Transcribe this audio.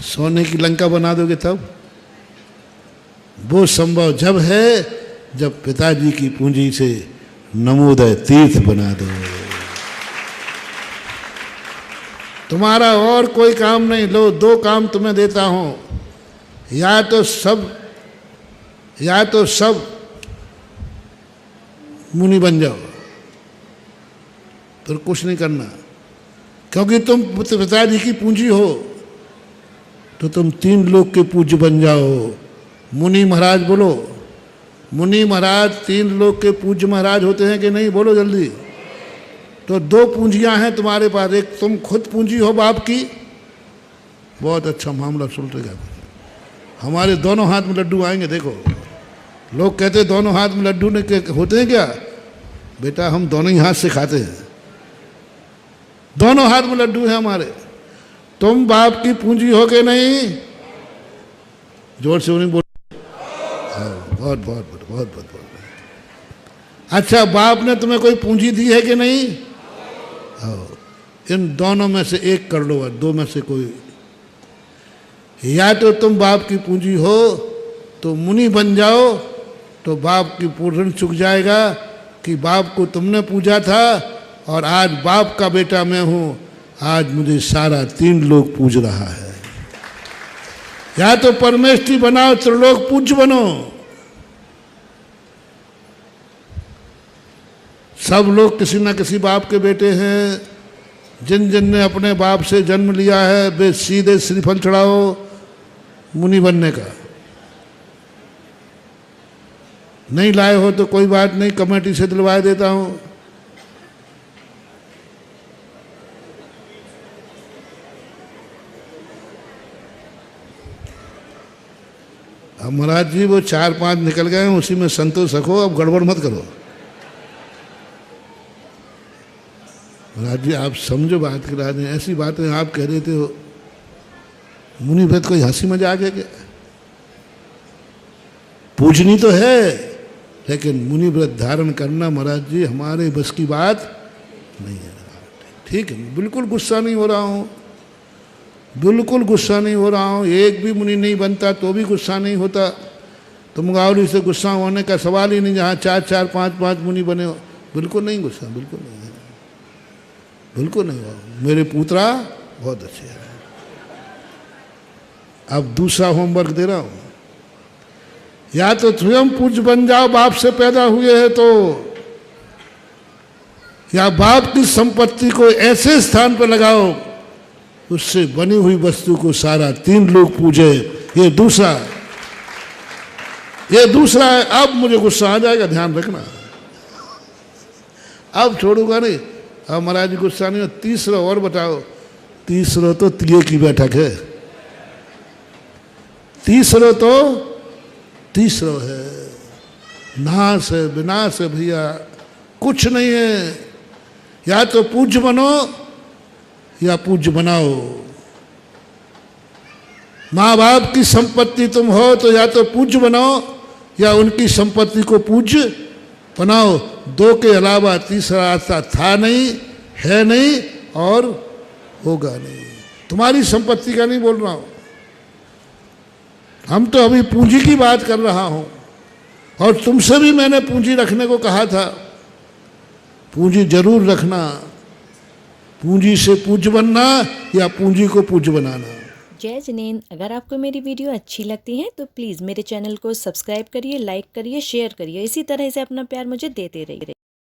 सोने की लंका बना दोगे तब? वो संभव जब है जब पिताजी की पूंजी से नमोदय तीर्थ बना दो। तुम्हारा और कोई काम नहीं। लो, दो काम तुम्हें देता हूं, या तो सब मुनि बन जाओ, तो कुछ नहीं करना, क्योंकि तुम पिताजी की पूंजी हो, तो तुम 3 लोक के पूज्य बन जाओ। मुनि महाराज बोलो, मुनि महाराज 3 लोक के पूज्य महाराज होते हैं कि नहीं? बोलो जल्दी। तो 2 पूंजियां हैं तुम्हारे पास। एक तुम खुद पूंजी हो बाप की, बहुत अच्छा मामला सुन रहेगा। हमारे दोनों हाथ में लड्डू आएंगे। देखो, लोग कहते हैं दोनों हाथ में लड्डू ने होते हैं क्या? बेटा, हम दोनों ही हाथ से खाते हैं, दोनों हाथ में लड्डू हैं हमारे। तुम बाप की पूंजी हो के नहीं? जोर से उन्हें बोल। बहुत बहुत बहुत बहुत बहुत बहुत। अच्छा, बाप ने तुम्हें कोई पूंजी दी है कि नहीं? इन दोनों में से एक कर लो, 2 में से कोई। या तो तुम बाप की पूंजी हो तो मुनि बन जाओ, तो बाप की पूर्ण चुक जाएगा कि बाप को तुमने पूजा था और आज बाप का बेटा मैं हूं, आज मुझे सारा 3 लोग पूज रहा है। या तो परमेष्ठी बनाओ, त्रिलोक पूज्य बनो। सब लोग किसी न किसी बाप के बेटे हैं। जिन जिन ने अपने बाप से जन्म लिया है, वे सीधे श्रीफल चढ़ाओ मुनि बनने का। नहीं लाए हो तो कोई बात नहीं, कमेटी से दिलवा देता हूं। अब महाराज जी वो 4-5 निकल गए हैं, उसी में संतोष रखो, अब गड़बड़ मत करो। महाराज जी आप समझो बात करा दें, ऐसी बातें आप कह देते हो। मुनि व्रत कोई हंसी मजाक है क्या? पूजनी तो है, लेकिन मुनि व्रत धारण करना महाराज जी हमारे बस की बात नहीं है। ठीक है, बिल्कुल गुस्सा नहीं हो रहा हूँ, बिल्कुल गुस्सा नहीं हो रहा हूँ। एक भी मुनि नहीं बनता तो भी गुस्सा नहीं होता। तो मुंगावली से गुस्सा होने का सवाल ही नहीं, जहाँ 4-4, 5-5 मुनि बने हो। बिल्कुल नहीं गुस्सा, बिल्कुल नहीं, बिल्कुल नहीं हो। मेरे पुत्रा बहुत अच्छे हैं। अब दूसरा होमवर्क दे रहा हूँ, या तो स्वयं पूज्य बन जाओ बाप से पैदा हुए हैं तो, या बाप की संपत्ति को ऐसे स्थान पर लगाओ उससे बनी हुई वस्तु को सारा 3 लोग पूजे। ये दूसरा है। अब मुझे गुस्सा आ जाएगा, ध्यान रखना। अब छोड़ूंगा नहीं। अब महाराज जी गुस्सा नहीं हो। तीसरा और बताओ। तीसरा तो तिये की बैठक है। तीसरा है, नाश है, विनाश है भैया, कुछ नहीं है। या तो पूज्य बनो या पूज्य बनाओ। माँ बाप की संपत्ति तुम हो तो या तो पूज्य बनाओ या उनकी संपत्ति को पूज्य बनाओ। 2 के अलावा तीसरा रास्ता था नहीं, है नहीं और होगा नहीं। तुम्हारी संपत्ति का नहीं बोल रहा हूं, हम तो अभी पूंजी की बात कर रहा हूं। और तुमसे भी मैंने पूंजी रखने को कहा था। पूंजी जरूर रखना। पूंजी से पूज्य बनना या पूंजी को पूज्य बनाना। जय जिनेंद्र। अगर आपको मेरी वीडियो अच्छी लगती है तो प्लीज़ मेरे चैनल को सब्सक्राइब करिए, लाइक करिए, शेयर करिए। इसी तरह से अपना प्यार मुझे देते रहिए।